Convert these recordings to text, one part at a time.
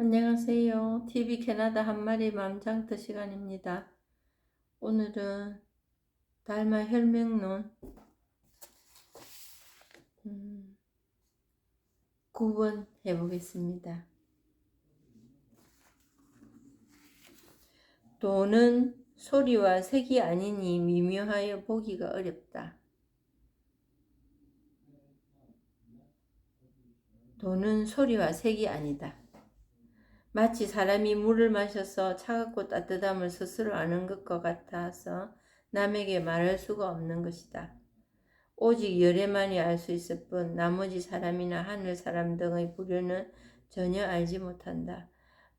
안녕하세요. TV 캐나다 한마리 맘장터 시간입니다. 오늘은 달마 혈맹론 9번 해보겠습니다. 도는 소리와 색이 아니니 미묘하여 보기가 어렵다. 도는 소리와 색이 아니다. 마치 사람이 물을 마셔서 차갑고 따뜻함을 스스로 아는 것과 같아서 남에게 말할 수가 없는 것이다. 오직 열애만이 알 수 있을 뿐 나머지 사람이나 하늘 사람 등의 부류는 전혀 알지 못한다.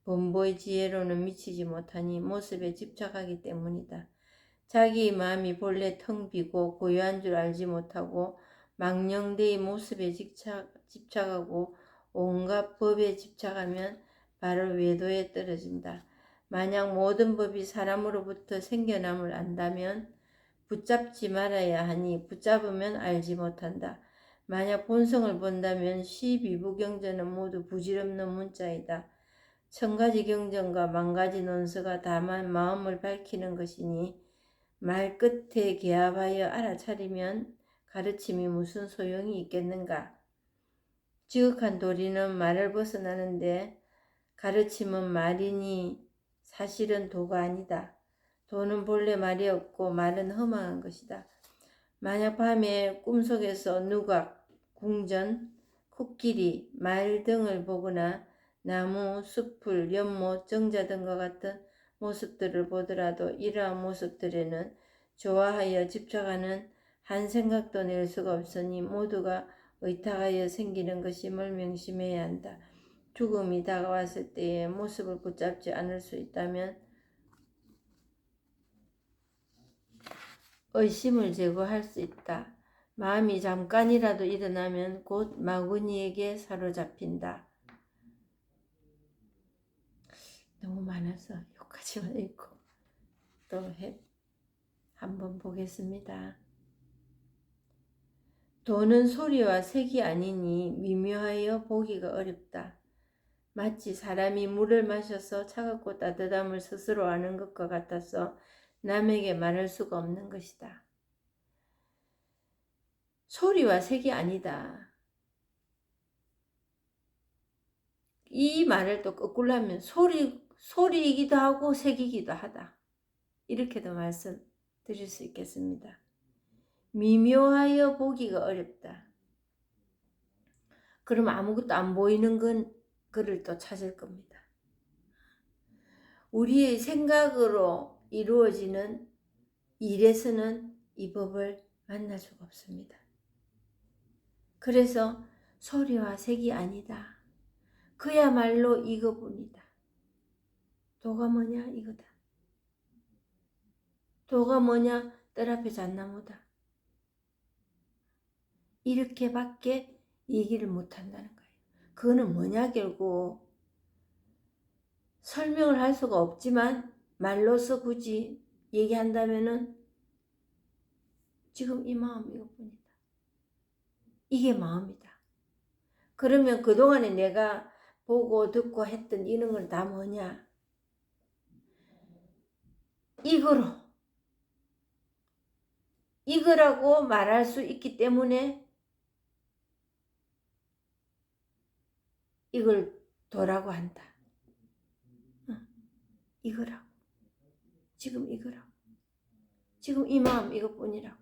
본보의 지혜로는 미치지 못하니 모습에 집착하기 때문이다. 자기의 마음이 본래 텅 비고 고요한 줄 알지 못하고 망령되이 모습에 집착하고 온갖 법에 집착하면 바로 외도에 떨어진다. 만약 모든 법이 사람으로부터 생겨남을 안다면 붙잡지 말아야 하니 붙잡으면 알지 못한다. 만약 본성을 본다면 시비부경전은 모두 부질없는 문자이다. 천가지 경전과 만가지 논서가 다만 마음을 밝히는 것이니 말 끝에 개합하여 알아차리면 가르침이 무슨 소용이 있겠는가. 지극한 도리는 말을 벗어나는데 가르침은 말이니 사실은 도가 아니다. 도는 본래 말이 없고 말은 허망한 것이다. 만약 밤에 꿈속에서 누각, 궁전, 코끼리, 말 등을 보거나 나무, 숲을, 연못, 정자 등과 같은 모습들을 보더라도 이러한 모습들에는 좋아하여 집착하는 한 생각도 낼 수가 없으니 모두가 의탁하여 생기는 것임을 명심해야 한다. 죽음이 다가왔을 때에 모습을 붙잡지 않을 수 있다면 의심을 제거할 수 있다. 마음이 잠깐이라도 일어나면 곧 마구니에게 사로잡힌다. 너무 많아서 여기까지만 읽고 또 한번 보겠습니다. 도는 소리와 색이 아니니 미묘하여 보기가 어렵다. 마치 사람이 물을 마셔서 차갑고 따뜻함을 스스로 아는 것과 같아서 남에게 말할 수가 없는 것이다. 소리와 색이 아니다. 이 말을 또 거꾸로 하면 소리이기도 하고 색이기도 하다. 이렇게도 말씀드릴 수 있겠습니다. 미묘하여 보기가 어렵다. 그럼 아무것도 안 보이는 거를 또 찾을 겁니다. 우리의 생각으로 이루어지는 일에서는 이 법을 만날 수가 없습니다. 그래서 소리와 색이 아니다. 그야말로 이거뿐이다. 도가 뭐냐? 이거다. 도가 뭐냐? 뜰 앞에 잣나무다. 이렇게밖에 얘기를 못한다는 거예요. 그거는 뭐냐? 결국 설명을 할 수가 없지만 말로서 굳이 얘기한다면은 지금 이 마음 이것뿐이다. 이게 마음이다. 그러면 그동안에 내가 보고 듣고 했던 이런 건 다 뭐냐? 이거라고 말할 수 있기 때문에 이걸 도라고 한다. 이거라고. 지금 이거라고. 지금 이 마음 이것뿐이라고.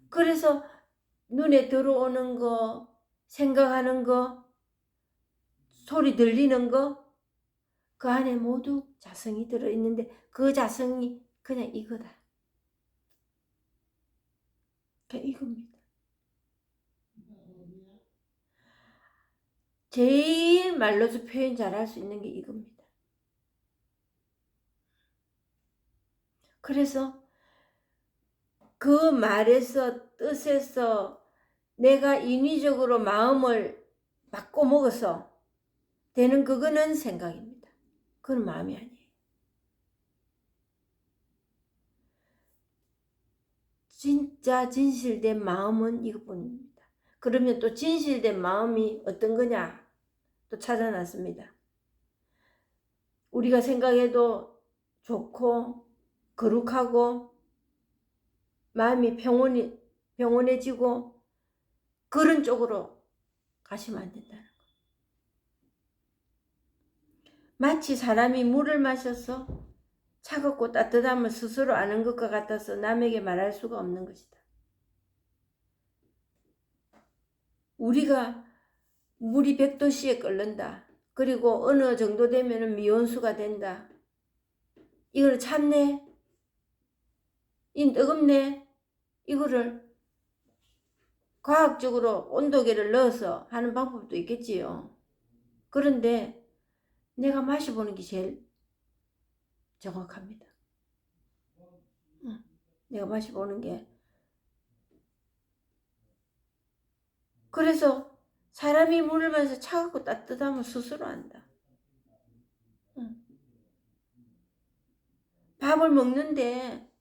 그래서 눈에 들어오는 거, 생각하는 거, 소리 들리는 거, 그 안에 모두 자성이 들어있는데 그 자성이 그냥 이거다. 그냥 이겁니다. 제일 말로서 표현 잘할 수 있는 게 이겁니다. 그래서 그 말에서 뜻에서 내가 인위적으로 마음을 바꿔 먹어서 되는 그거는 생각입니다. 그건 마음이 아니에요. 진짜 진실된 마음은 이것뿐입니다. 그러면 또 진실된 마음이 어떤 거냐 또 찾아놨습니다. 우리가 생각해도 좋고 거룩하고 마음이 평온해지고 그런 쪽으로 가시면 안 된다는 거. 마치 사람이 물을 마셔서 차갑고 따뜻함을 스스로 아는 것과 같아서 남에게 말할 수가 없는 것이다. 우리가 물이 100도씨에 끓는다. 그리고 어느 정도 되면 미온수가 된다. 이걸 참네? 이 뜨겁네? 이거를 과학적으로 온도계를 넣어서 하는 방법도 있겠지요. 그런데 내가 마셔보는 게 제일 정확합니다. 내가 마셔보는 게. 그래서 사람이 물을 마셔서 차갑고 따뜻함을 스스로 안다. 밥을 먹는데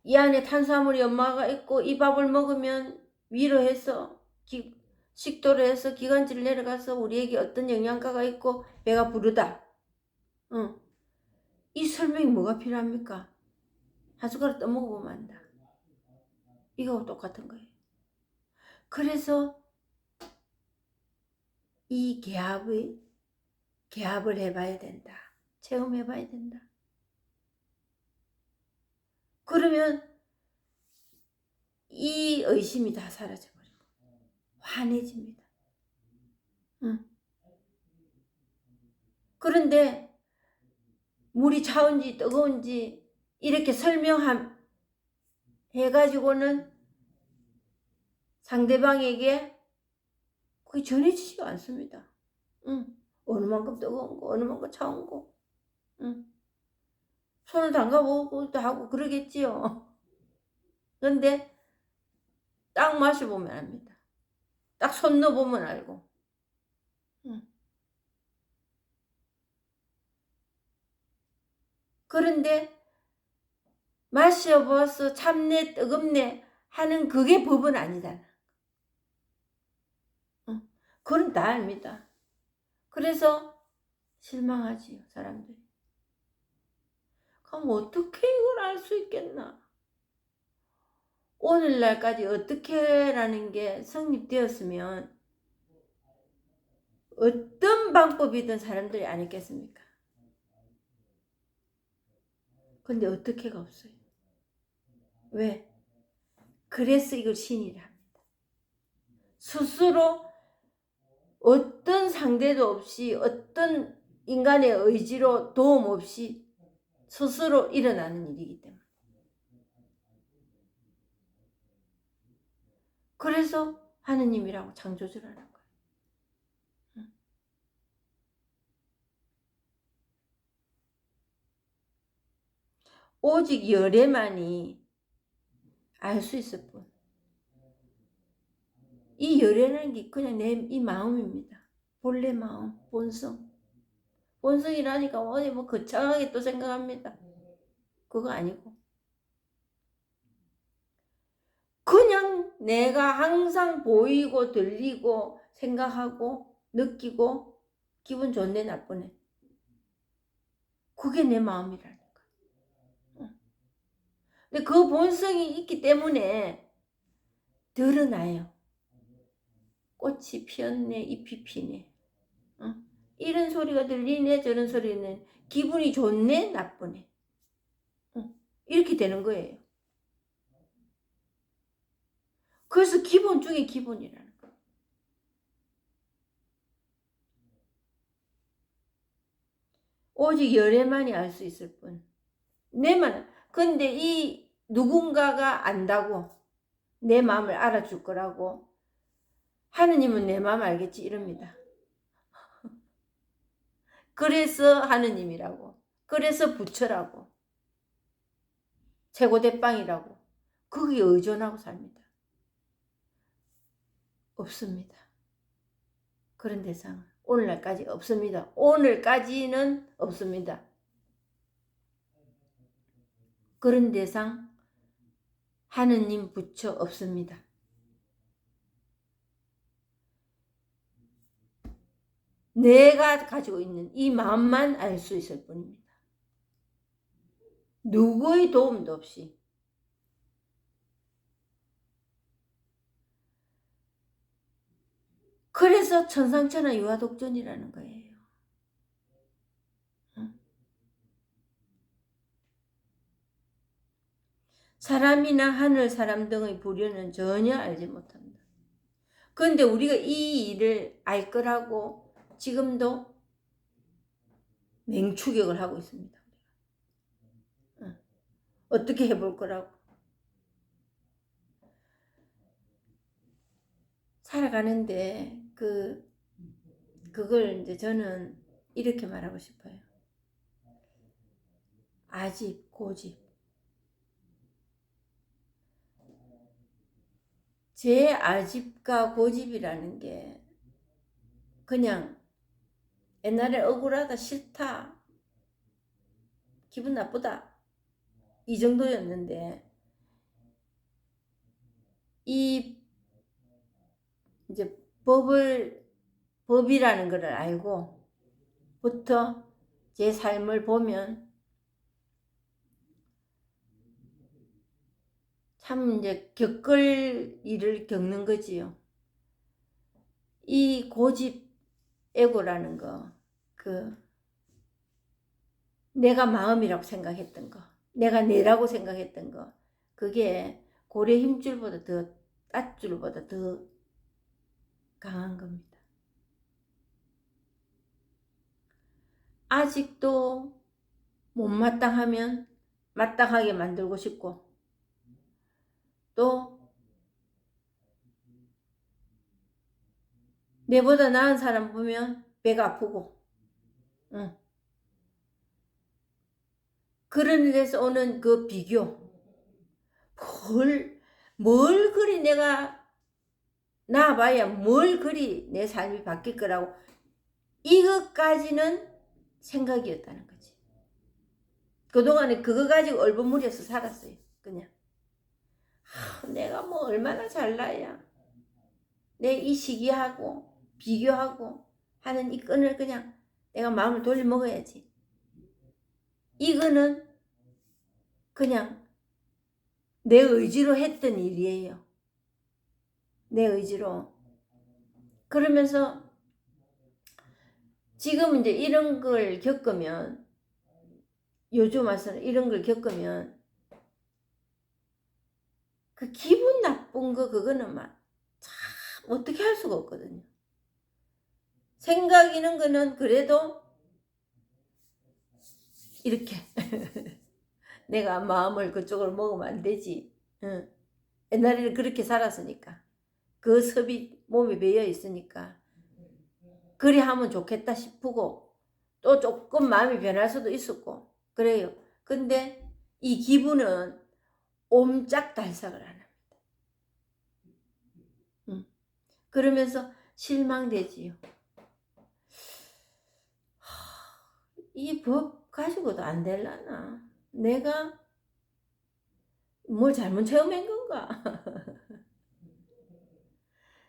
이 안에 탄수화물이 엄마가 있고 이 밥을 먹으면 위로해서 식도를 해서 기관지를 내려가서 우리에게 어떤 영양가가 있고 배가 부르다. 이 설명이 뭐가 필요합니까? 한 숟가락 떠먹어보면 안다. 이거하고 똑같은 거예요. 그래서 이 개합을 해봐야 된다. 체험해봐야 된다. 그러면 이 의심이 다 사라져버리고 환해집니다. 그런데 물이 차운지 뜨거운지 이렇게 설명해가지고는 상대방에게 그게 전해지지가 않습니다. 어느 만큼 뜨거운 거, 어느 만큼 차운 거. 손을 담가보고 하고 그러겠지요. 근데 딱 마셔보면 압니다. 딱 손 넣어보면 알고. 그런데 마셔봐서 참내 뜨겁네 하는 그게 법은 아니다. 그건 다 압니다. 그래서 실망하지요, 사람들이. 그럼 어떻게 이걸 알 수 있겠나? 오늘날까지 어떻게라는 게 성립되었으면 어떤 방법이든 사람들이 안 했겠습니까? 근데 어떻게가 없어요. 왜? 그래서 이걸 신이라 합니다. 스스로 어떤 상대도 없이 어떤 인간의 의지로 도움 없이 스스로 일어나는 일이기 때문에. 그래서 하느님이라고 창조주라는 거예요. 오직 열애만이 알 수 있을 뿐. 이 열애라는 게 그냥 이 마음입니다. 본래 마음, 본성. 본성이라니까 어디 뭐 거창하게 또 생각합니다. 그거 아니고. 그냥 내가 항상 보이고 들리고 생각하고 느끼고 기분 좋네 나쁘네. 그게 내 마음이라니까. 근데 그 본성이 있기 때문에 드러나요. 꽃이 피었네, 잎이 피네. 이런 소리가 들리네, 저런 소리는 기분이 좋네, 나쁘네. 이렇게 되는 거예요. 그래서 기본 중에 기본이라는 거예요. 오직 열애만이 알 수 있을 뿐. 내만. 근데 이 누군가가 안다고 내 마음을 알아줄 거라고 하느님은 내 마음 알겠지 이럽니다. 그래서 하느님이라고. 그래서 부처라고. 최고대빵이라고. 거기에 의존하고 삽니다. 없습니다. 그런 대상은 오늘날까지 없습니다. 오늘까지는 없습니다. 그런 대상 하느님 부처 없습니다. 내가 가지고 있는 이 마음만 알 수 있을 뿐입니다. 누구의 도움도 없이. 그래서 천상천하 유아독존이라는 거예요. 사람이나 하늘 사람 등의 부류는 전혀 알지 못합니다. 그런데 우리가 이 일을 알 거라고 지금도 맹추격을 하고 있습니다. 어떻게 해볼 거라고. 살아가는데 그걸 이제 저는 이렇게 말하고 싶어요. 아집, 고집. 제 아집과 고집이라는 게 그냥 옛날에 억울하다, 싫다, 기분 나쁘다 이 정도였는데 이 이제 법이라는 것을 알고부터 제 삶을 보면 참 이제 겪을 일을 겪는 거지요. 이 고집, 에고라는 거, 내가 마음이라고 생각했던 거, 내가 내라고 생각했던 거, 그게 고래 힘줄보다 더, 땄줄보다 더 강한 겁니다. 아직도 못마땅하면 마땅하게 만들고 싶고, 또 내보다 나은 사람 보면 배가 아프고, 그런 데서 오는 그 비교, 뭘 그리 내가 나아봐야 뭘 그리 내 삶이 바뀔 거라고, 이것까지는 생각이었다는 거지. 그동안에 그거 가지고 얼버무려서 살았어요. 그냥 내가 뭐 얼마나 잘나야 내 이 시기하고 비교하고 하는 이 끈을 그냥 내가 마음을 돌려 먹어야지. 이거는 그냥 내 의지로 했던 일이에요. 내 의지로. 그러면서 지금 이제 이런 걸 겪으면, 요즘 와서는 이런 걸 겪으면 그 기분 나쁜 거 그거는 막 참 어떻게 할 수가 없거든요. 생각이는 거는 그래도 이렇게 내가 마음을 그쪽으로 먹으면 안 되지. 옛날에는 그렇게 살았으니까. 그 섭이 몸에 배어 있으니까. 그리 하면 좋겠다 싶고 또 조금 마음이 변할 수도 있었고 그래요. 근데 이 기분은 옴짝달싹을 안 합니다. 그러면서 실망되지요. 이 법 가지고도 안 될라나? 내가 뭘 잘못 체험한 건가?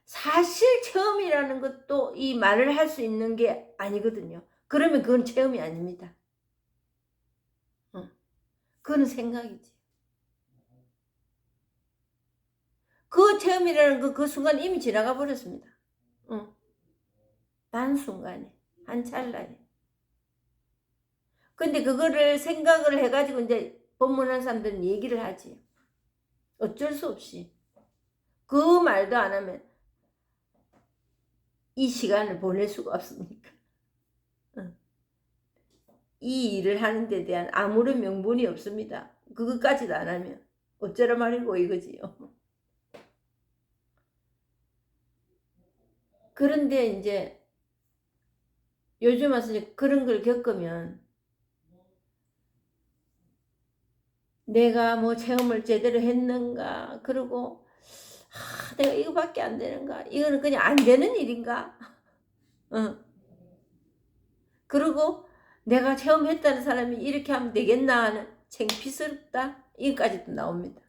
사실 체험이라는 것도 이 말을 할 수 있는 게 아니거든요. 그러면 그건 체험이 아닙니다. 그건 생각이지. 그 체험이라는 그 순간 이미 지나가 버렸습니다. 단 순간에, 한 찰나에. 근데 그거를 생각을 해가지고 이제 법문하는 사람들은 얘기를 하지. 어쩔 수 없이. 그 말도 안 하면 이 시간을 보낼 수가 없으니까. 이 일을 하는 데 대한 아무런 명분이 없습니다. 그것까지도 안 하면 어쩌라 말이고 이거지요. 그런데 이제 요즘 와서 이제 그런 걸 겪으면 내가 뭐 체험을 제대로 했는가, 그리고 내가 이거밖에 안 되는가, 이거는 그냥 안 되는 일인가, 그리고 내가 체험했다는 사람이 이렇게 하면 되겠나 하는 창피스럽다, 이거까지도 나옵니다.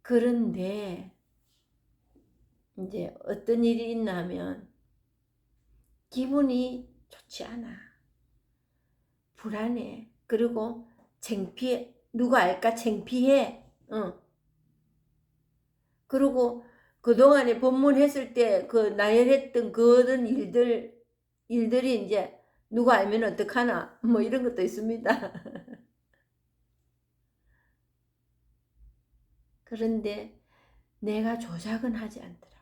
그런데 이제 어떤 일이 있나 하면 기분이 좋지 않아. 불안해. 그리고 창피해. 누가 알까 창피해. 그리고 그동안에 법문했을 때 그 나열했던 그런 일들이 이제 누가 알면 어떡하나 뭐 이런 것도 있습니다. 그런데 내가 조작은 하지 않더라.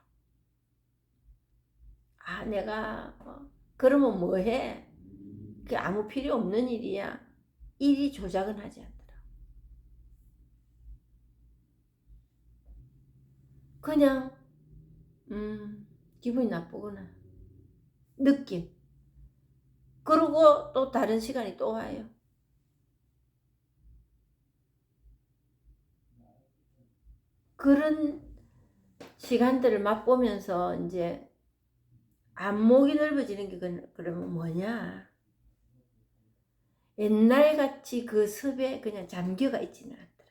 아, 내가 그러면 뭐해? 그게 아무 필요 없는 일이야. 일이 조작은 하지 않더라. 그냥 기분이 나쁘구나. 느낌. 그러고 또 다른 시간이 또 와요. 그런 시간들을 맛보면서 이제 안목이 넓어지는 게 그러면 뭐냐? 옛날같이 그 습에 그냥 잠겨가 있지는 않더라.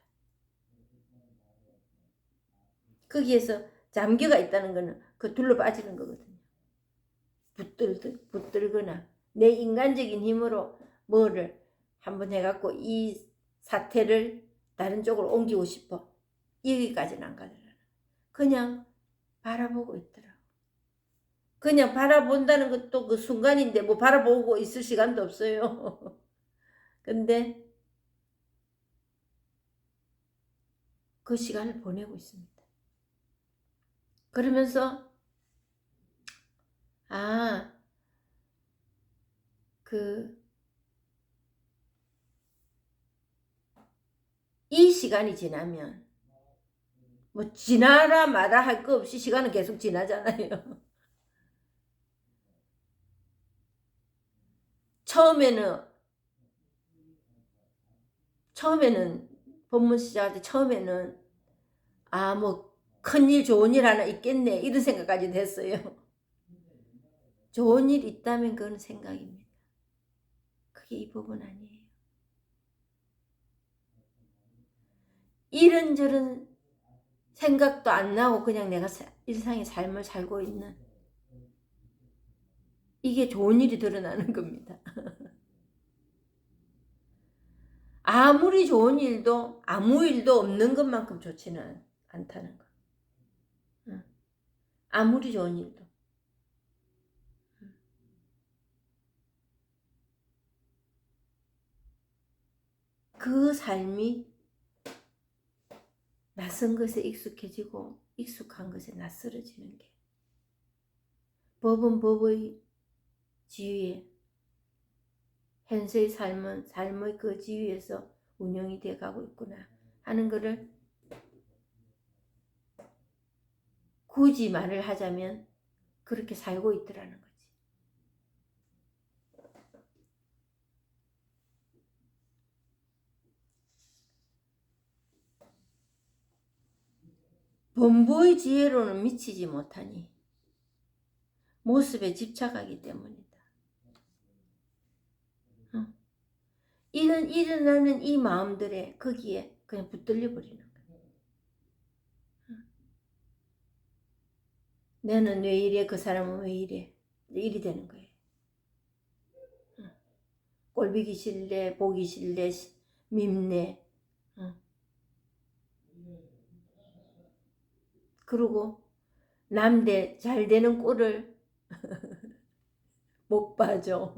거기에서 잠겨가 있다는 거는 그 둘러 빠지는 거거든요. 붙들거나 내 인간적인 힘으로 뭐를 한번 해갖고 이 사태를 다른 쪽으로 옮기고 싶어. 여기까지는 안 가더라. 그냥 바라보고 있더라. 그냥 바라본다는 것도 그 순간인데 뭐 바라보고 있을 시간도 없어요. 근데 그 시간을 보내고 있습니다. 그러면서 이 시간이 지나면 뭐 지나라 마라 할 거 없이 시간은 계속 지나잖아요. 처음에는 법문 시작할 때 처음에는 뭐 큰일 좋은 일 하나 있겠네 이런 생각까지 됐어요. 좋은 일 있다면 그건 생각입니다. 그게 이 법은 아니에요. 이런저런 생각도 안 나고 그냥 내가 일상의 삶을 살고 있는 이게 좋은 일이 드러나는 겁니다. 아무리 좋은 일도 아무 일도 없는 것만큼 좋지는 않다는 거. 아무리 좋은 일도. 그 삶이 낯선 것에 익숙해지고 익숙한 것에 낯설어지는 게 법은 법의 지위에 현세의 삶은 삶의 그 지위에서 운영이 돼 가고 있구나 하는 것을 굳이 말을 하자면 그렇게 살고 있더라는 거지. 범부의 지혜로는 미치지 못하니 모습에 집착하기 때문이다. 일어나는 이 마음들에 거기에 그냥 붙들려 버리는 거야. 나는 왜 이래? 그 사람은 왜 이래? 일이 되는 거예요. 꼴보기 싫네, 보기 싫네, 밉네. 그리고 남들 잘 되는 꼴을 못 봐줘.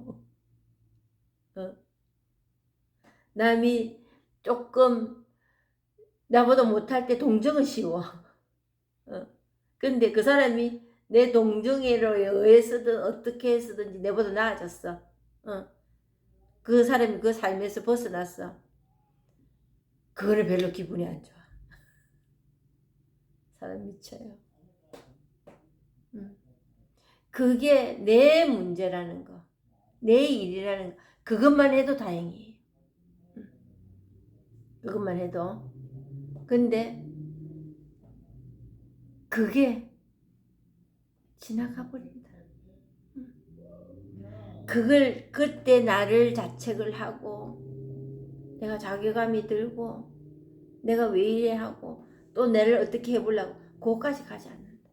남이 조금 나보다 못할 때 동정은 쉬워. 근데 그 사람이 내 동정에 의해서든 어떻게 해서든지 내보다 나아졌어. 그 사람이 그 삶에서 벗어났어. 그거는 별로 기분이 안 좋아. 사람 미쳐요. 그게 내 문제라는 거, 내 일이라는 거, 그것만 해도 다행이에요. 그것만 해도. 근데 그게 지나가 버린다. 그걸 그때 나를 자책을 하고 내가 자괴감이 들고 내가 왜 이래 하고 또 내를 어떻게 해보려고 그거까지 가지 않는다.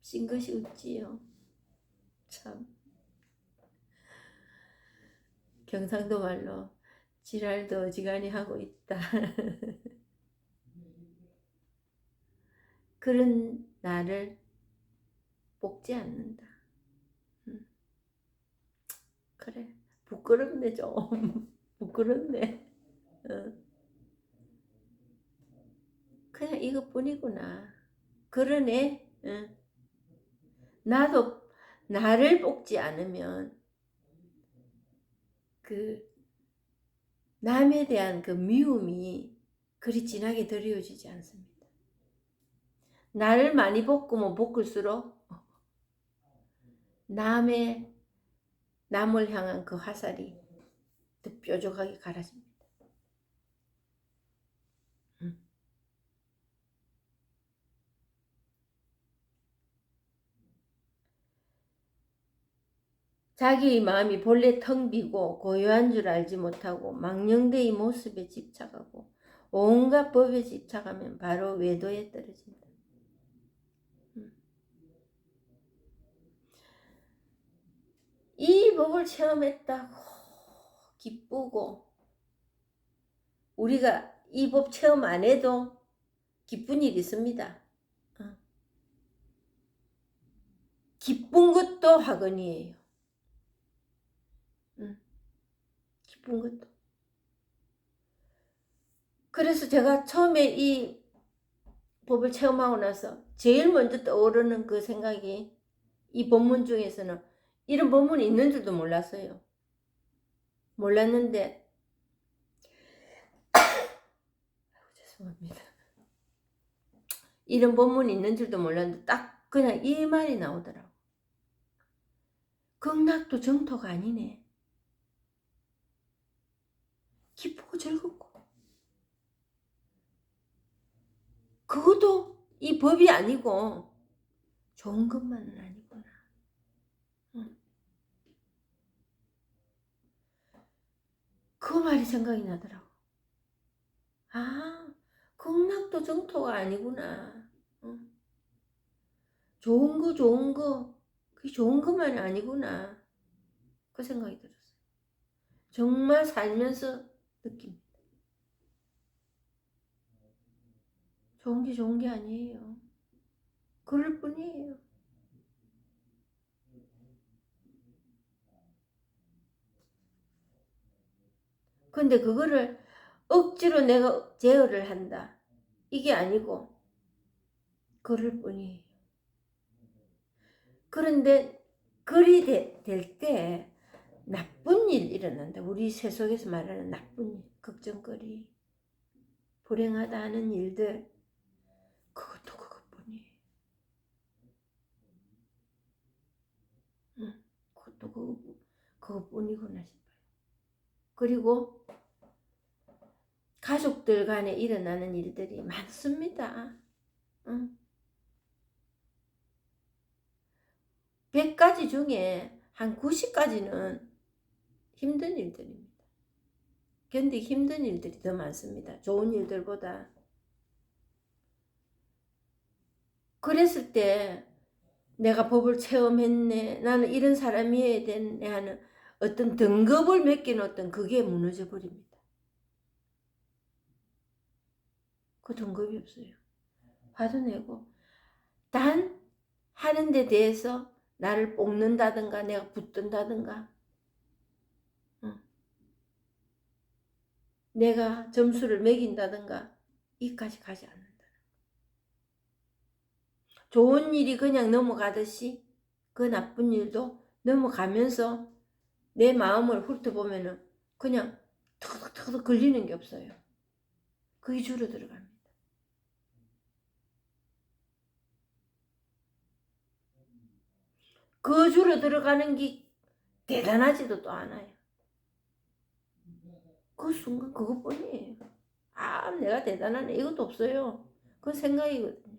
싱긋이 웃지요. 참 경상도 말로 지랄도 어지간히 하고 있다. 그런 나를 뽑지 않는다. 그래 부끄럽네 좀. 부끄럽네. 그냥 이것뿐이구나. 그러네. 나도 나를 뽑지 않으면 그 남에 대한 그 미움이 그리 진하게 드리워지지 않습니다. 나를 많이 볶으면 볶을수록 남을 향한 그 화살이 더 뾰족하게 갈아집니다. 자기 마음이 본래 텅 비고 고요한 줄 알지 못하고 망령되이 모습에 집착하고 온갖 법에 집착하면 바로 외도에 떨어진다. 이 법을 체험했다고 기쁘고 우리가 이 법 체험 안 해도 기쁜 일이 있습니다. 기쁜 것도 화근이에요. 기쁜 것도. 그래서 제가 처음에 이 법을 체험하고 나서 제일 먼저 떠오르는 그 생각이 이 본문 중에서는 이런 본문이 있는 줄도 몰랐어요. 몰랐는데 죄송합니다. 이런 본문이 있는 줄도 몰랐는데 딱 그냥 이 말이 나오더라고. 극락도 정토가 아니네. 기쁘고 즐겁고 그것도 이 법이 아니고 좋은 것만은 아니구나. 그 말이 생각이 나더라고. 아, 극락도 정토가 아니구나. 좋은 거, 그게 좋은 것만이 아니구나. 그 생각이 들었어요. 정말 살면서 느낍니다. 좋은 게 아니에요. 그럴 뿐이에요. 근데 그거를 억지로 내가 제어를 한다. 이게 아니고 그럴 뿐이에요. 그런데 그리 될 때 나쁜 일 일어난다. 우리 세속에서 말하는 나쁜 일, 걱정거리, 불행하다 하는 일들, 그것도 그것뿐이에요. 그것도 그것뿐이구나 싶어요. 그리고 가족들 간에 일어나는 일들이 많습니다. 100가지 중에 한 90가지는 힘든 일들입니다. 견디기 힘든 일들이 더 많습니다. 좋은 일들보다. 그랬을 때 내가 법을 체험했네. 나는 이런 사람이어야 되네 하는 어떤 등급을 맡겨놓던 그게 무너져 버립니다. 그 등급이 없어요. 화도 내고 단 하는 데 대해서 나를 볶는다든가 내가 붙든다든가 내가 점수를 매긴다든가 이까지 가지 않는다. 좋은 일이 그냥 넘어가듯이 그 나쁜 일도 넘어가면서 내 마음을 훑어보면은 그냥 턱턱턱 걸리는 게 없어요. 그게 줄어들어갑니다. 그 줄어들어가는 게 대단하지도 또 않아요. 그 순간 그것뿐이에요. 아, 내가 대단하네 이것도 없어요. 그 생각이거든요.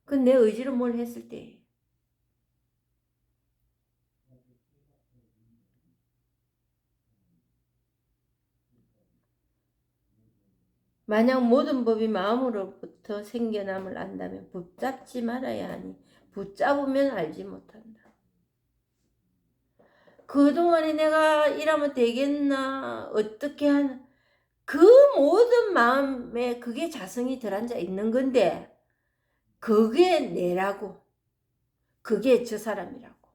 그건 내 의지로 뭘 했을 때 만약 모든 법이 마음으로부터 생겨남을 안다면 붙잡지 말아야 하니 붙잡으면 알지 못한다. 그동안에 내가 이러면 되겠나 어떻게 하나 그 모든 마음에 그게 자성이 들어앉아 있는 건데 그게 내라고 그게 저 사람이라고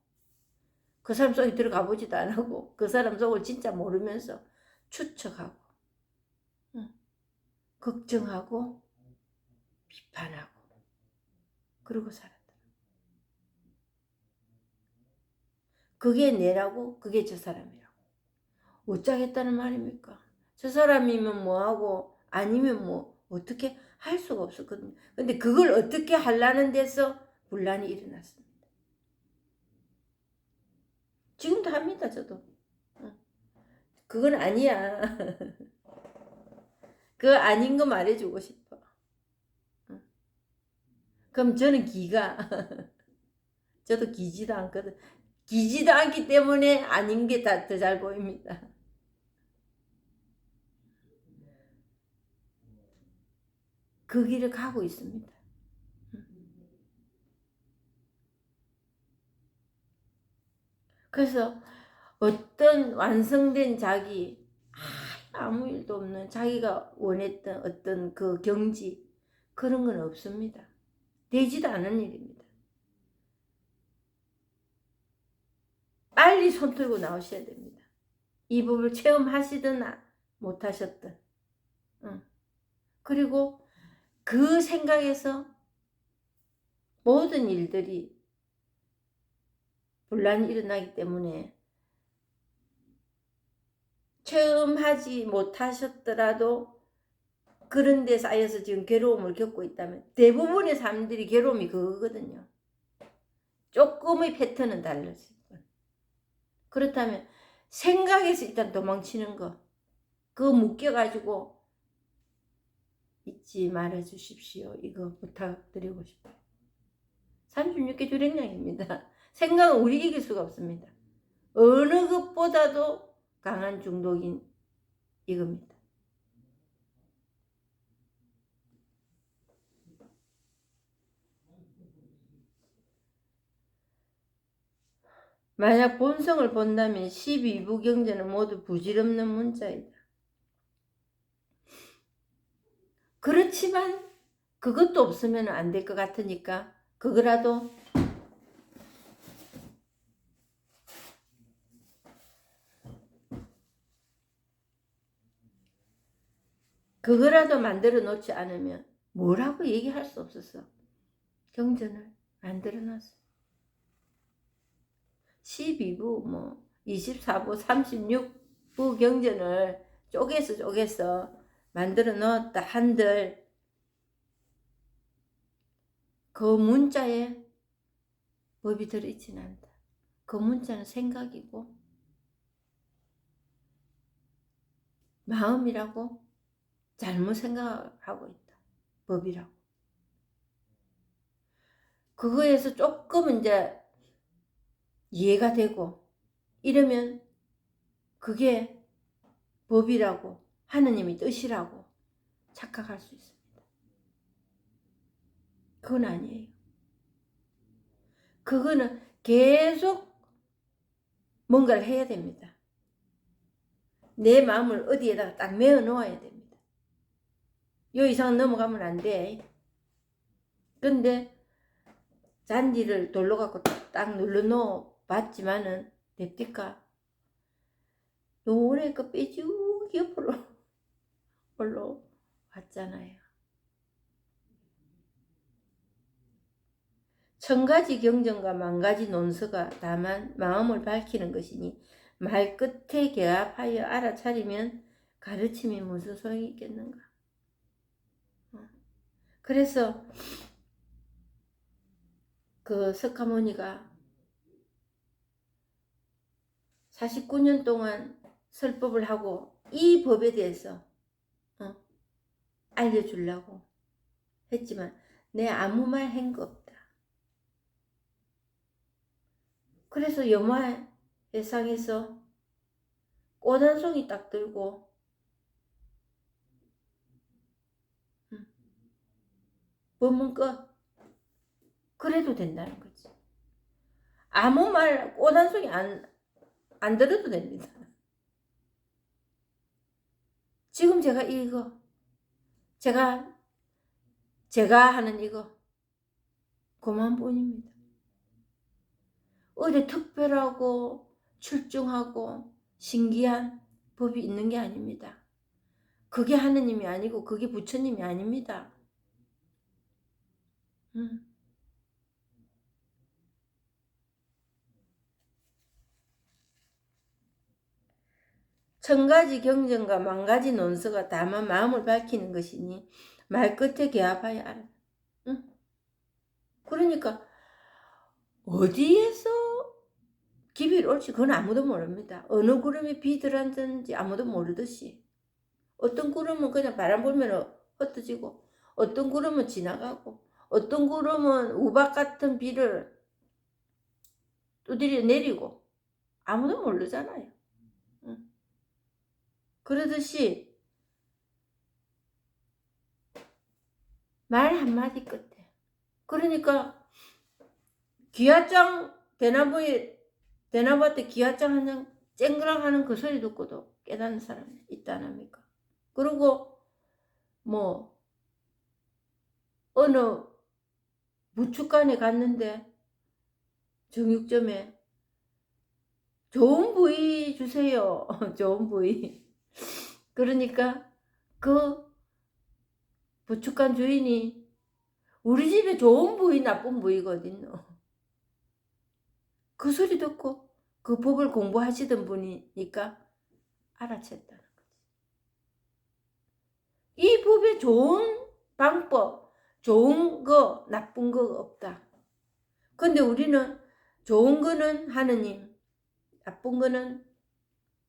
그 사람 속에 들어가 보지도 안 하고 그 사람 속을 진짜 모르면서 추측하고 걱정하고 비판하고 그러고 살았다. 그게 내라고 그게 저 사람이라고 어쩌겠다는 말입니까? 저 사람이면 뭐하고 아니면 뭐 어떻게 할 수가 없었거든요. 근데 그걸 어떻게 하려는 데서 분란이 일어났습니다. 지금도 합니다. 저도. 그건 아니야. 그거 아닌 거 말해주고 싶어. 그럼 저는 기가 저도 기지도 않거든. 기지도 않기 때문에 아닌 게 다 더 잘 보입니다. 그 길을 가고 있습니다. 그래서 어떤 완성된 자기 아무 일도 없는 자기가 원했던 어떤 그 경지 그런 건 없습니다. 되지도 않은 일입니다. 빨리 손 들고 나오셔야 됩니다. 이 법을 체험하시든 못하셨든 그리고 그 생각에서 모든 일들이 분란이 일어나기 때문에 체험하지 못하셨더라도 그런 데 쌓여서 지금 괴로움을 겪고 있다면 대부분의 사람들이 괴로움이 그거거든요. 조금의 패턴은 달라질 뿐. 그렇다면 생각에서 일단 도망치는 거 그거 묶여가지고 잊지 말아 주십시오. 이거 부탁드리고 싶어요. 36개 주력량입니다. 생각은 우리 이길 수가 없습니다. 어느 것보다도 강한 중독인 이겁니다. 만약 본성을 본다면 12부 경전은 모두 부질없는 문자이다. 그렇지만 그것도 없으면 안 될 것 같으니까 그거라도 만들어 놓지 않으면 뭐라고 얘기할 수 없었어. 경전을 만들어 놨어. 12부 24부 36부 경전을 쪼개서 만들어 놓았다 한들 그 문자에 법이 들어있지는 않다. 그 문자는 생각이고 마음이라고 잘못 생각하고 있다. 법이라고. 그거에서 조금 이제 이해가 되고 이러면 그게 법이라고 하느님의 뜻이라고 착각할 수 있습니다. 그건 아니에요. 그거는 계속 뭔가를 해야 됩니다. 내 마음을 어디에다가 딱 메어 놓아야 됩니다. 요 이상 넘어가면 안 돼. 근데 잔디를 돌로 갖고 딱 눌러 놓어 봤지만은 됩니까? 노래 그 삐죽 옆으로 올라왔잖아요. 1000가지 경전과 10,000가지 논서가 다만 마음을 밝히는 것이니 말끝에 개합하여 알아차리면 가르침이 무슨 소용이 있겠는가. 그래서 그 석가모니가 49년 동안 설법을 하고 이 법에 대해서 알려주려고 했지만 내 아무 말 한 거 없다. 그래서 염화회상에서 꽃 한 송이 딱 들고 법문 꺼. 그래도 된다는 거지. 아무 말 꽃 한 송이 안 들어도 됩니다. 지금 제가 이거 제가 하는 이거 그만뿐입니다. 어디 특별하고 출중하고 신기한 법이 있는 게 아닙니다. 그게 하느님이 아니고 그게 부처님이 아닙니다. 천가지 경전과 만가지 논서가 다만 마음을 밝히는 것이니 말끝에 개합하여 알아. 응? 그러니까 어디에서 기별이 올지 그건 아무도 모릅니다. 어느 구름이 비들었는지 아무도 모르듯이 어떤 구름은 그냥 바람 불면 흩어지고 어떤 구름은 지나가고 어떤 구름은 우박 같은 비를 두드려 내리고 아무도 모르잖아요. 응. 그러듯이 말 한마디 끝에 그러니까 기와장 대나무한테 기와장 한 장 쨍그랑 하는 그 소리 듣고도 깨닫는 사람이 있다 안 합니까? 그리고 뭐 어느 부축관에 갔는데 정육점에 좋은 부위 주세요. 좋은 부위. 그러니까 그 부축관 주인이 우리 집에 좋은 부위 나쁜 부위가 어딨노. 그 소리 듣고 그 법을 공부하시던 분이니까 알아챘다는 거지. 이 법에 좋은 방법, 좋은 거, 나쁜 거 없다. 근데 우리는 좋은 거는 하느님, 나쁜 거는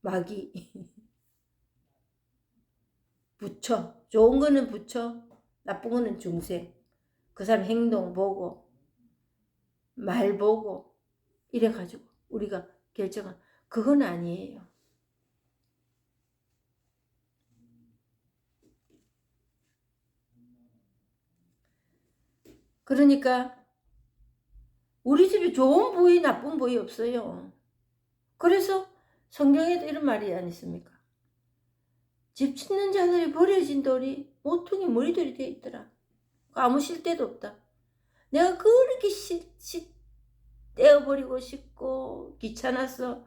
마귀, 부처. 좋은 거는 부처, 나쁜 거는 중생. 그 사람 행동 보고, 말 보고, 이래가지고 우리가 결정한 그건 아니에요. 그러니까 우리 집에 좋은 부위 나쁜 부위 없어요. 그래서 성경에도 이런 말이 아니습니까? 집 짓는 자들이 버려진 돌이 모퉁이 머리돌이 되어 있더라. 아무 쓸데도 없다. 내가 그렇게 떼어버리고 싶고 귀찮아서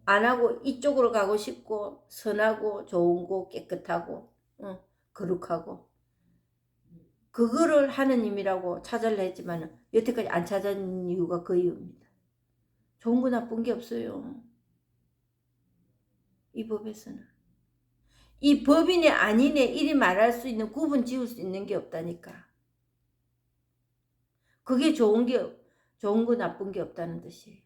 안 하고 이쪽으로 가고 싶고 선하고 좋은 거 깨끗하고 거룩하고 그거를 하느님이라고 찾으려 했지만 여태까지 안 찾은 이유가 그 이유입니다. 좋은 거 나쁜 게 없어요. 이 법에서는. 이 법이네 아니네 이리 말할 수 있는 구분 지을 수 있는 게 없다니까. 그게 좋은 거 나쁜 게 없다는 뜻이에요.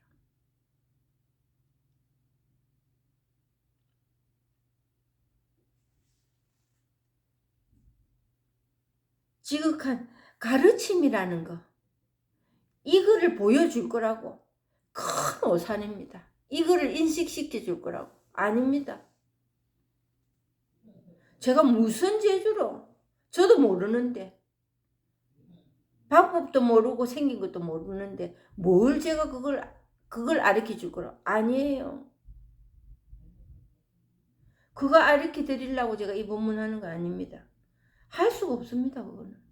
지극한 가르침이라는 거. 이거를 보여줄 거라고. 큰 오산입니다. 이거를 인식시켜 줄 거라고. 아닙니다. 제가 무슨 재주로 저도 모르는데 방법도 모르고 생긴 것도 모르는데 뭘 제가 그걸 가르쳐 줄 거라고. 아니에요. 그거 가르쳐 드리려고 제가 이 법문 하는 거 아닙니다. 할 수가 없습니다. 그거는.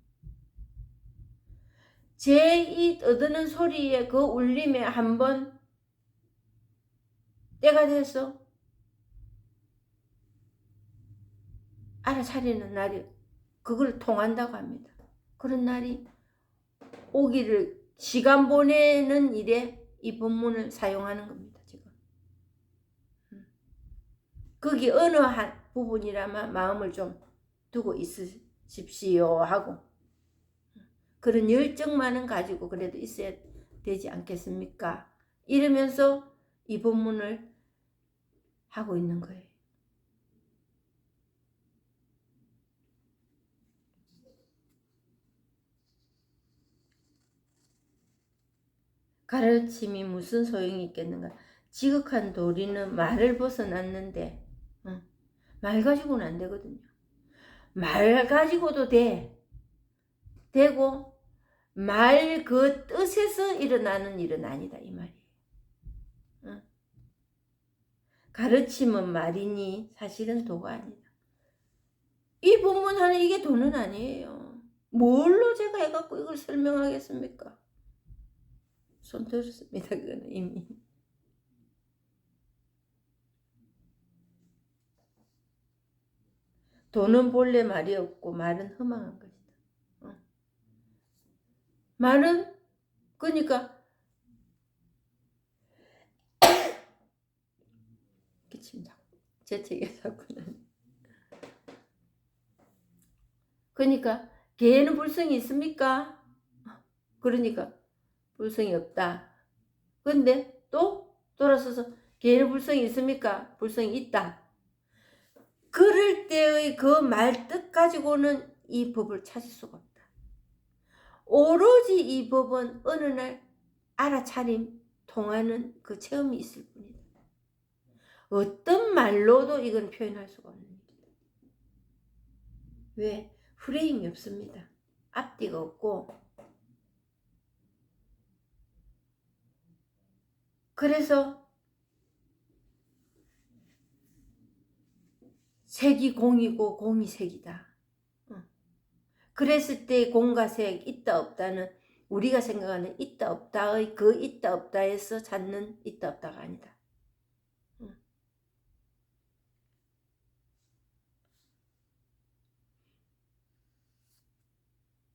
제 이 떠드는 소리에 그 울림에 한번 때가 돼서 알아차리는 날이 그걸 통한다고 합니다. 그런 날이 오기를 시간 보내는 일에 이 법문을 사용하는 겁니다. 지금. 거기 어느 한 부분이라면 마음을 좀 두고 있으십시오 하고 그런 열정만은 가지고 그래도 있어야 되지 않겠습니까? 이러면서 이 법문을 하고 있는 거예요. 가르침이 무슨 소용이 있겠는가? 지극한 도리는 말을 벗어났는데 말 가지고는 안 되거든요. 말 가지고도 돼. 되고 말 그 뜻에서 일어나는 일은 아니다 이 말이에요. 가르침은 말이니 사실은 도가 아니다. 이 본문 하는 이게 도는 아니에요. 뭘로 제가 해갖고 이걸 설명하겠습니까? 손 들었습니다. 그거는 이미. 도는 본래 말이 없고 말은 허망한 것이다. 말은 그러니까 기침자 재채기가 자꾸는. 그러니까 개에는 불성이 있습니까? 그러니까 불성이 없다. 근데 또 돌아서서 개에는 불성이 있습니까? 불성이 있다. 그럴 때의 그 말 뜻 가지고는 이 법을 찾을 수가 없다. 오로지 이 법은 어느 날 알아차림 통하는 그 체험이 있을 뿐이다. 어떤 말로도 이건 표현할 수가 없는 일이다. 왜? 프레임이 없습니다. 앞뒤가 없고. 그래서 색이 공이고 공이 색이다. 그랬을 때 공과 색 있다 없다는 우리가 생각하는 있다 없다의 그 있다 없다에서 찾는 있다 없다가 아니다.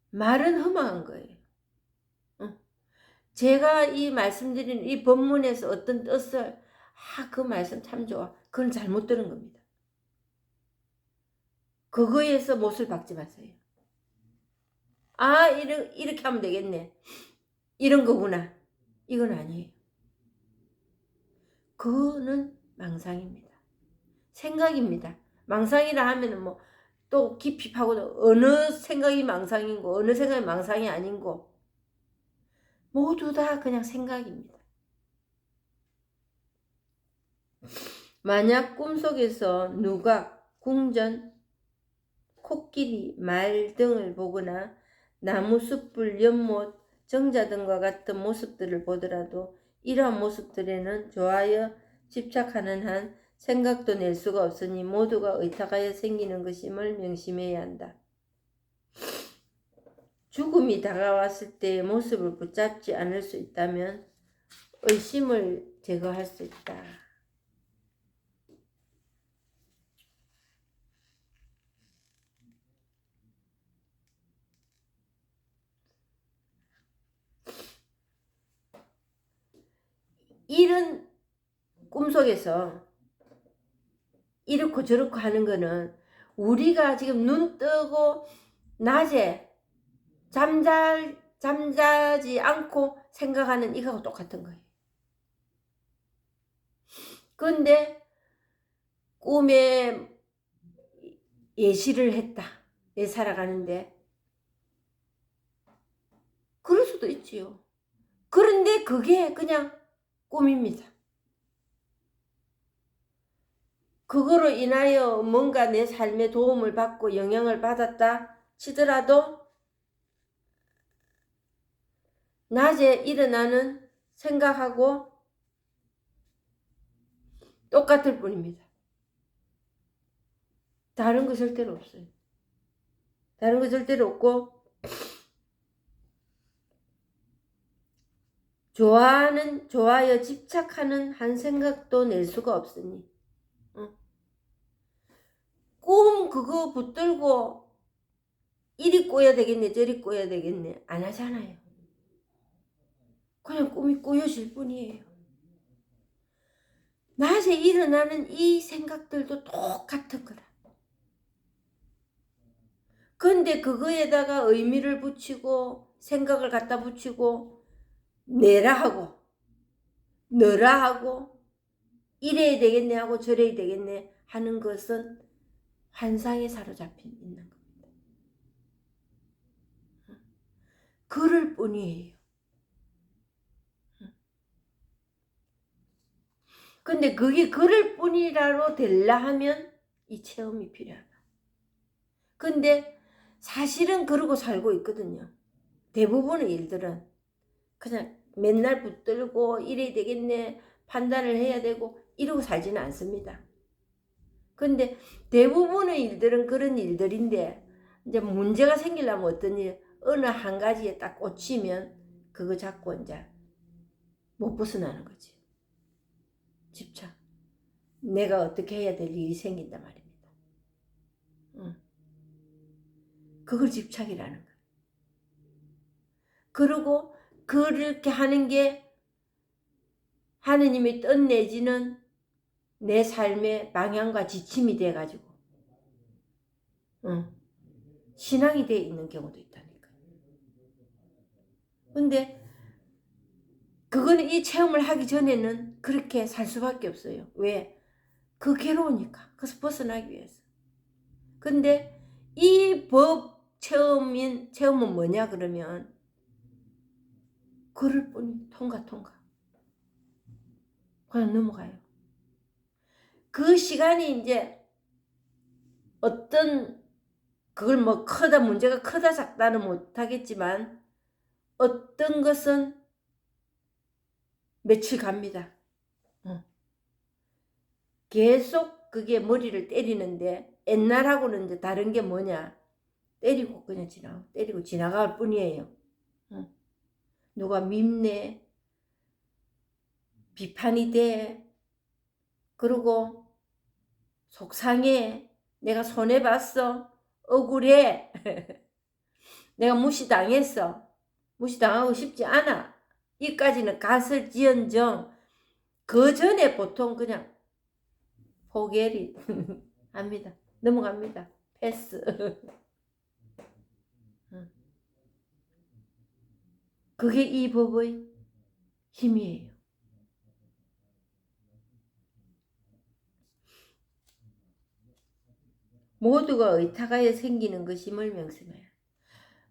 말은 허망한 거예요. 제가 이 말씀드린 이 본문에서 어떤 뜻을 그 말씀 참 좋아. 그건 잘못 들은 겁니다. 그거에서 못을 박지 마세요. 이렇게 하면 되겠네. 이런 거구나. 이건 아니에요. 그거는 망상입니다. 생각입니다. 망상이라 하면은 뭐 또 깊이 파고도 어느 생각이 망상인고 어느 생각이 망상이 아닌고 모두 다 그냥 생각입니다. 만약 꿈속에서 누각, 궁전, 코끼리, 말 등을 보거나 나무, 숯불, 연못, 정자 등과 같은 모습들을 보더라도 이러한 모습들에는 좋아하여 집착하는 한 생각도 낼 수가 없으니 모두가 의탁하여 생기는 것임을 명심해야 한다. 죽음이 다가왔을 때의 모습을 붙잡지 않을 수 있다면 의심을 제거할 수 있다. 이런 꿈속에서 이렇고 저렇고 하는 거는 우리가 지금 눈 뜨고 낮에 잠자지 않고 생각하는 이거하고 똑같은 거예요. 근데 꿈에 예시를 했다. 내 살아가는데. 그럴 수도 있지요. 그런데 그게 그냥 꿈입니다. 그거로 인하여 뭔가 내 삶에 도움을 받고 영향을 받았다 치더라도 낮에 일어나는 생각하고 똑같을 뿐입니다. 다른 거 절대로 없어요. 다른 거 절대로 없고 좋아하여 집착하는 한 생각도 낼 수가 없으니 꿈 그거 붙들고 이리 꼬야 되겠네 저리 꼬야 되겠네 안 하잖아요. 그냥 꿈이 꾸여질 뿐이에요. 낮에 일어나는 이 생각들도 똑같은 거다. 근데 그거에다가 의미를 붙이고 생각을 갖다 붙이고 내라 하고 너라 하고 이래야 되겠네 하고 저래야 되겠네 하는 것은 환상에 사로잡혀 있는 겁니다. 그럴 뿐이에요. 근데 그게 그럴 뿐이라로 될라 하면 이 체험이 필요하다. 근데 사실은 그러고 살고 있거든요. 대부분의 일들은 그냥 맨날 붙들고 이래야 되겠네, 판단을 해야 되고 이러고 살지는 않습니다. 근데 대부분의 일들은 그런 일들인데 이제 문제가 생기려면 어떤 일, 어느 한 가지에 딱 꽂히면 그거 잡고 이제 못 벗어나는 거지. 집착. 내가 어떻게 해야 될 일이 생긴단 말입니다. 그걸 집착이라는 거예요. 그리고 그렇게 하는 게 하느님이 뜻내지는 내 삶의 방향과 지침이 돼가지고 신앙이 돼 있는 경우도 있다니까. 근데 그거는 이 체험을 하기 전에는 그렇게 살 수밖에 없어요. 왜? 그 괴로우니까. 그래서 벗어나기 위해서. 근데 이 법 체험은 뭐냐 그러면 그럴 뿐이 통과. 그냥 넘어가요. 그 시간이 이제 어떤 그걸 뭐 문제가 크다 작다는 못하겠지만 어떤 것은 며칠 갑니다. 계속 그게 머리를 때리는데 옛날하고는 이제 다른 게 뭐냐? 때리고 그냥 때리고 지나갈 뿐이에요. 누가 밉네, 비판이 돼, 그리고 속상해, 내가 손해봤어, 억울해, 내가 무시당했어, 무시당하고 싶지 않아. 이까지는 갔을지언정 그 전에 보통 그냥 포기를 합니다. 넘어갑니다. 패스. 그게 이 법의 힘이에요. 모두가 의탁하여 생기는 것임을 명심해요.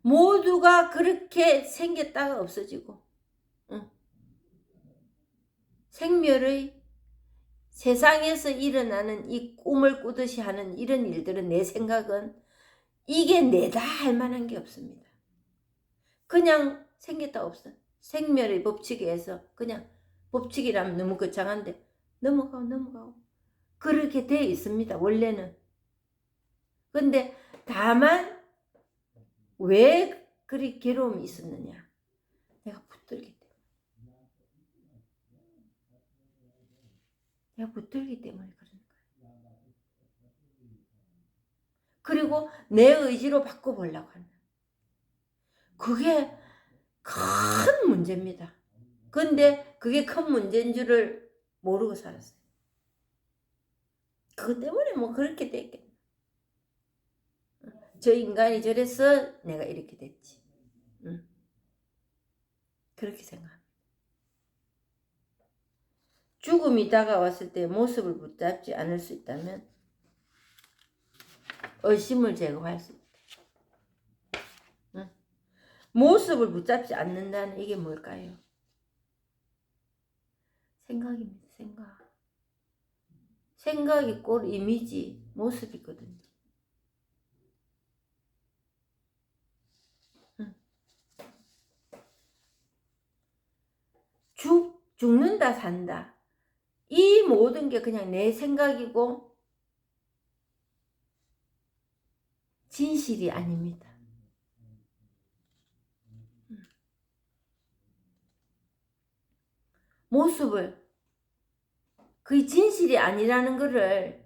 모두가 그렇게 생겼다가 없어지고 생멸의 세상에서 일어나는 이 꿈을 꾸듯이 하는 이런 일들은 내 생각은 이게 내다 할 만한 게 없습니다. 그냥 생겼다 없어. 생멸의 법칙에 의해서 그냥 법칙이라면 너무 거창한데 넘어가고 그렇게 돼 있습니다. 원래는. 근데 다만 왜 그리 괴로움이 있었느냐? 내가 붙들기 때문에. 내가 붙들기 때문에 그런 거예요. 그리고 내 의지로 바꿔보려고 한다. 그게 큰 문제입니다. 근데 그게 큰 문제인 줄을 모르고 살았어요. 그것 때문에 뭐 그렇게 됐겠네. 저 인간이 저래서 내가 이렇게 됐지. 그렇게 생각합니다. 죽음이 다가왔을 때 모습을 붙잡지 않을 수 있다면 의심을 제거할 수 있다. 모습을 붙잡지 않는다는 이게 뭘까요? 생각입니다. 생각이 꼴 이미지, 모습이거든요. 죽는다 산다. 이 모든 게 그냥 내 생각이고 진실이 아닙니다. 모습을 그게 진실이 아니라는 거를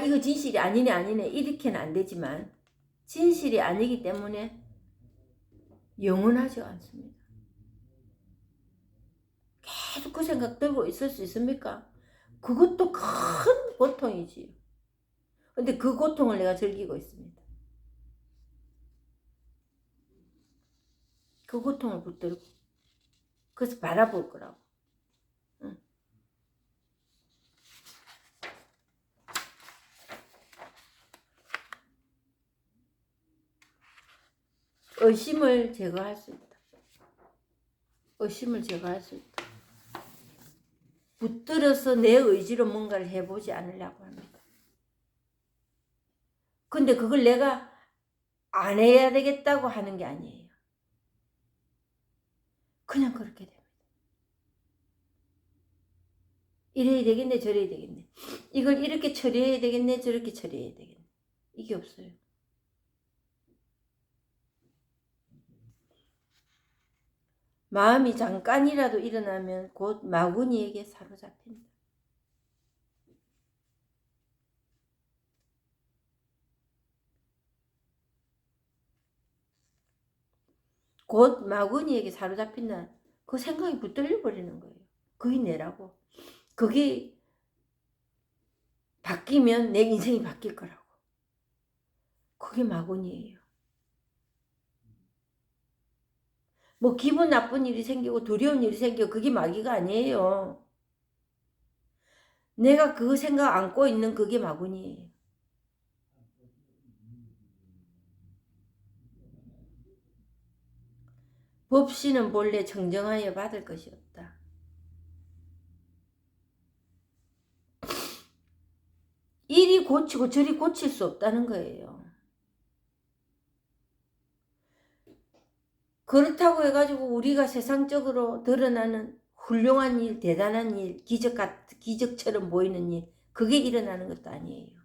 이거 진실이 아니네 이렇게는 안 되지만 진실이 아니기 때문에 영원하지 않습니다. 계속 그 생각 들고 있을 수 있습니까? 그것도 큰 고통이지요. 근데 그 고통을 내가 즐기고 있습니다. 그 고통을 붙들고 그래서 바라볼 거라고. 의심을 제거할 수 있다. 의심을 제거할 수 있다. 붙들어서 내 의지로 뭔가를 해보지 않으려고 합니다. 근데 그걸 내가 안 해야 되겠다고 하는 게 아니에요. 그냥 그렇게 됩니다. 이래야 되겠네, 저래야 되겠네. 이걸 이렇게 처리해야 되겠네, 저렇게 처리해야 되겠네. 이게 없어요. 마음이 잠깐이라도 일어나면 곧 마구니에게 사로잡힌다. 곧 마구니에게 사로잡힌다. 그 생각이 붙들려 버리는 거예요. 그게 내라고. 그게 바뀌면 내 인생이 바뀔 거라고. 그게 마구니예요. 뭐 기분 나쁜 일이 생기고 두려운 일이 생기고 그게 마귀가 아니에요. 내가 그 생각 안고 있는 그게 마구니예요. 법시는 본래 정정하여 받을 것이 없다. 이리 고치고 저리 고칠 수 없다는 거예요. 그렇다고 해가지고 우리가 세상적으로 드러나는 훌륭한 일, 대단한 일, 기적처럼 보이는 일, 그게 일어나는 것도 아니에요.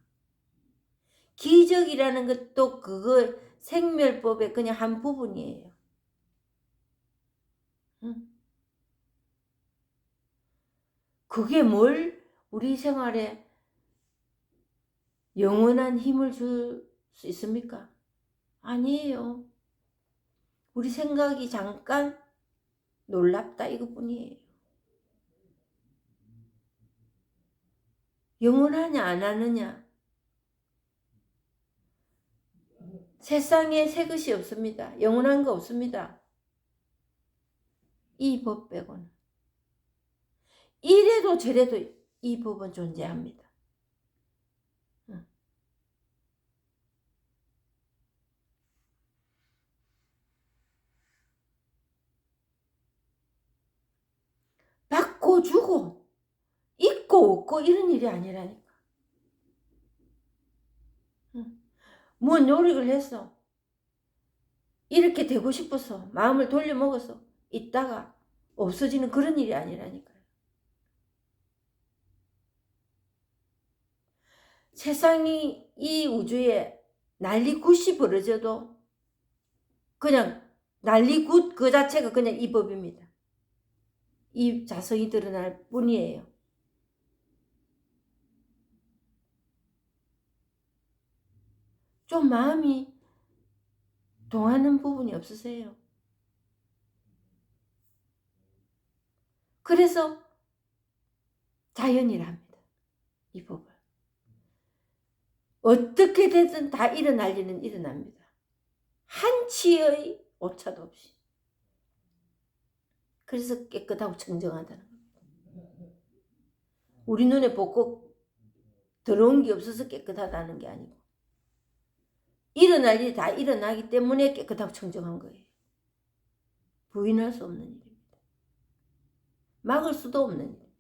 기적이라는 것도 그거 생멸법의 그냥 한 부분이에요. 그게 뭘 우리 생활에 영원한 힘을 줄 수 있습니까? 아니에요. 우리 생각이 잠깐 놀랍다 이것뿐이에요. 영원하냐 안 하느냐. 세상에 새 것이 없습니다. 영원한 거 없습니다. 이 법 빼고는. 이래도 저래도 이 법은 존재합니다. 받고 주고 있고 없고 이런 일이 아니라니까. 뭐 노력을 했어. 이렇게 되고 싶어서 마음을 돌려먹어서 있다가 없어지는 그런 일이 아니라니까요. 세상이 이 우주에 난리굿이 벌어져도 그냥 난리굿 그 자체가 그냥 이 법입니다. 이 자성이 드러날 뿐이에요. 좀 마음이 동하는 부분이 없으세요? 그래서 자연이랍니다. 이 법을. 어떻게 되든 다 일어날 일은 일어납니다. 한치의 오차도 없이. 그래서 깨끗하고 청정하다는 겁니다. 우리 눈에 보고 더러운 게 없어서 깨끗하다는 게 아니고 일어날 일이 다 일어나기 때문에 깨끗하고 청정한 거예요. 부인할 수 없는 일입니다. 막을 수도 없는 일입니다.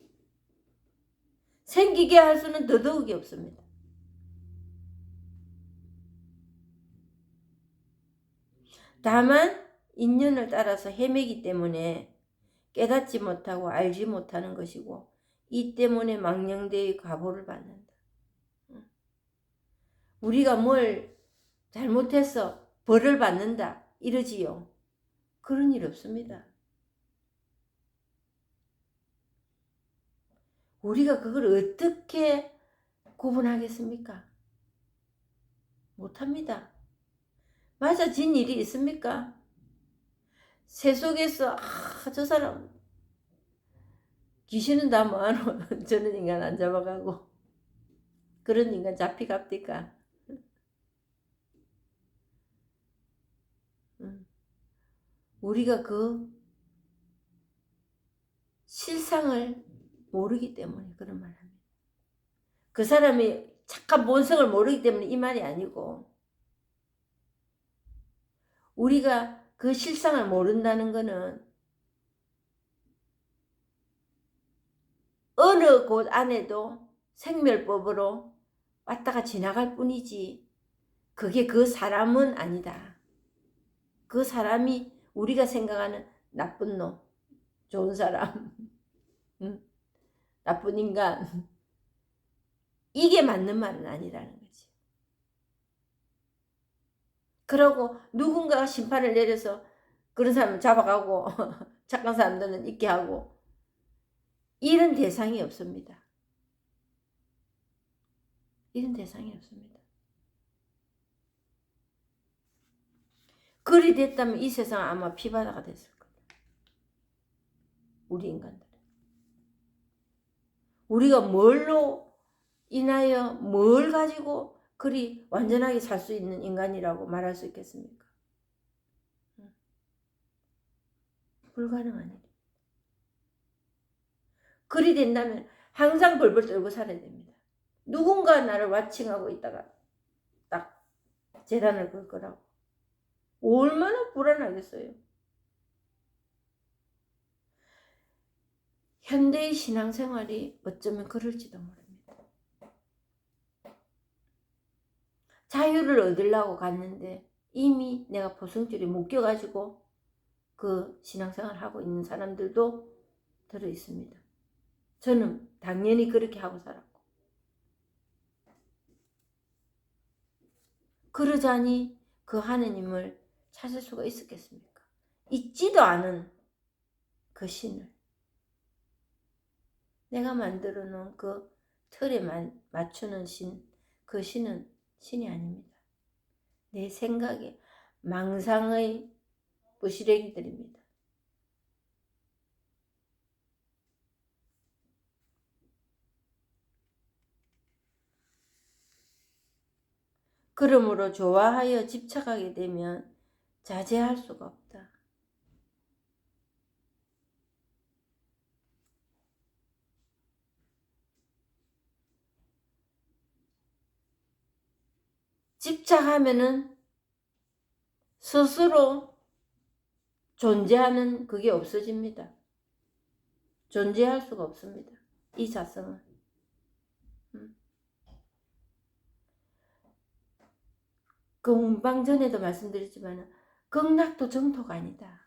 생기게 할 수는 더더욱이 없습니다. 다만 인연을 따라서 헤매기 때문에 깨닫지 못하고 알지 못하는 것이고 이 때문에 망령되의 과보를 받는다. 우리가 뭘 잘못해서 벌을 받는다 이러지요. 그런 일 없습니다. 우리가 그걸 어떻게 구분하겠습니까? 못합니다. 맞아진 일이 있습니까? 새 속에서 저 사람 귀신은 다 뭐하노 저런 인간 안 잡아가고 그런 인간 잡히갑니까? 우리가 그 실상을 모르기 때문에 그런 말 합니다. 그 사람이 착한 본성을 모르기 때문에 이 말이 아니고 우리가 그 실상을 모른다는 것은 어느 곳 안에도 생멸법으로 왔다가 지나갈 뿐이지 그게 그 사람은 아니다. 그 사람이 우리가 생각하는 나쁜 놈, 좋은 사람, 나쁜 인간, 이게 맞는 말은 아니라는 거지. 그러고 누군가가 심판을 내려서 그런 사람을 잡아가고 착한 사람들은 있게 하고 이런 대상이 없습니다. 이런 대상이 없습니다. 그리 됐다면 이 세상은 아마 피바다가 됐을 거다. 우리 인간들. 우리가 뭘로 인하여 뭘 가지고 그리 완전하게 살 수 있는 인간이라고 말할 수 있겠습니까? 불가능한 일이에요. 그리 된다면 항상 벌벌 떨고 살아야 됩니다. 누군가 나를 와칭하고 있다가 딱 재단을 걸 거라고. 얼마나 불안하겠어요. 현대의 신앙생활이 어쩌면 그럴지도 모릅니다. 자유를 얻으려고 갔는데 이미 내가 보성줄에 묶여가지고 그 신앙생활을 하고 있는 사람들도 들어있습니다. 저는 당연히 그렇게 하고 살았고. 그러자니 그 하느님을 찾을 수가 있었겠습니까? 있지도 않은 그 신을. 내가 만들어 놓은 그 틀에 맞추는 신, 그 신은 신이 아닙니다. 내 생각에 망상의 부시래기들입니다. 그러므로 좋아하여 집착하게 되면 자제할 수가 없다. 집착하면은 스스로 존재하는 그게 없어집니다. 존재할 수가 없습니다. 이 자성은. 금방 전에도 말씀드렸지만 극락도 정토가 아니다.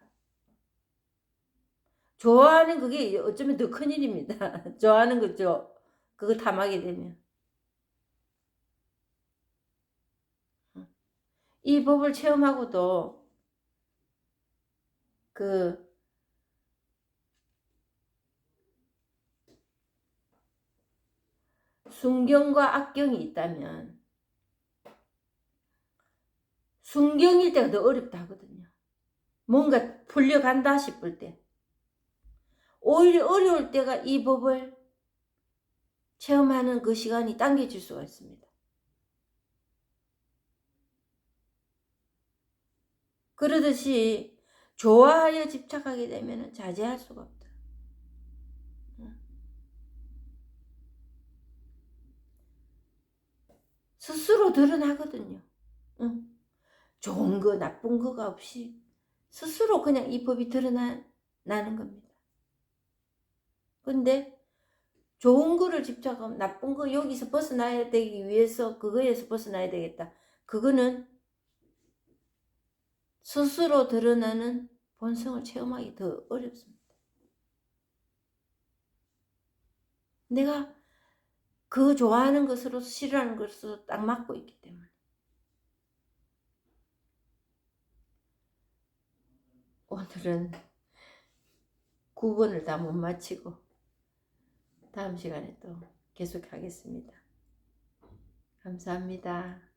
좋아하는 그게 어쩌면 더 큰일입니다. 좋아하는 거죠. 그거 탐하게 되면. 이 법을 체험하고도 그 순경과 악경이 있다면 순경일 때가 더 어렵다 하거든요. 뭔가 풀려간다 싶을 때. 오히려 어려울 때가 이 법을 체험하는 그 시간이 당겨질 수가 있습니다. 그러듯이 좋아하여 집착하게 되면 자제할 수가 없다. 스스로 드러나거든요. 좋은 거 나쁜 거가 없이 스스로 그냥 이 법이 드러나는 겁니다. 근데 좋은 거를 집착하면 나쁜 거 여기서 벗어나야 되기 위해서 그거에서 벗어나야 되겠다. 그거는 스스로 드러나는 본성을 체험하기 더 어렵습니다. 내가 그 좋아하는 것으로 싫어하는 것으로 딱 맞고 있기 때문에. 오늘은 9번을 다 못 마치고 다음 시간에 또 계속하겠습니다. 감사합니다.